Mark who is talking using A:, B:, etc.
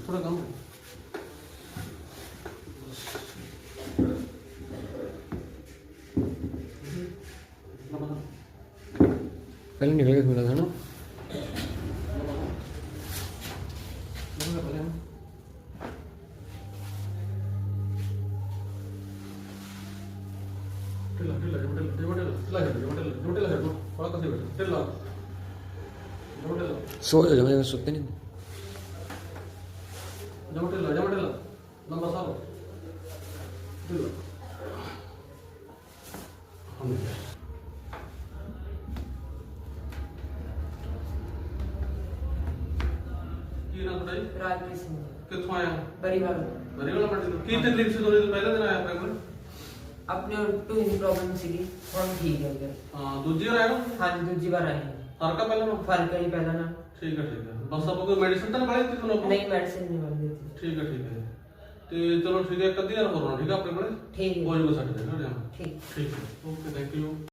A: थोड़ा कम पहले निकल गया थोड़ा था ना सो जमा सोते नहीं लंबा सारो
B: राजवीर सिंह
A: कितों आया
B: बरीवाल
A: मंडी की तकलीफ से थोड़ी देर पहले दिन आया अपने को
B: अपने टू इन प्रॉब्लम सी ਹੁਣ ਠੀਕ ਹੈ ਫਿਰ
A: हां दूसरी बार आया
B: ਹਾਂਜੀ ਦੂਜੀ ਵਾਰ ਆਏ ਹਾਂ
A: फर्क है पहले
B: ਫਰਕ ਹੈ ਪਹਿਲਾਂ ਨਾਲ
A: ठीक है बस अब कोई मेडिसिन तो नहीं पड़ी थी तुमने
B: ਨਹੀਂ ਮੈਡੀਸਿਨ ਨਹੀਂ ਮਿਲ ਦਿੱਤੀ
A: ठीक है ते चलो ठीक है एक अद्धी बार होना ठीक है अपने को
B: ठीक है
A: कोई को सट देना
B: ठीक
A: ठीक है ओके थैंक यू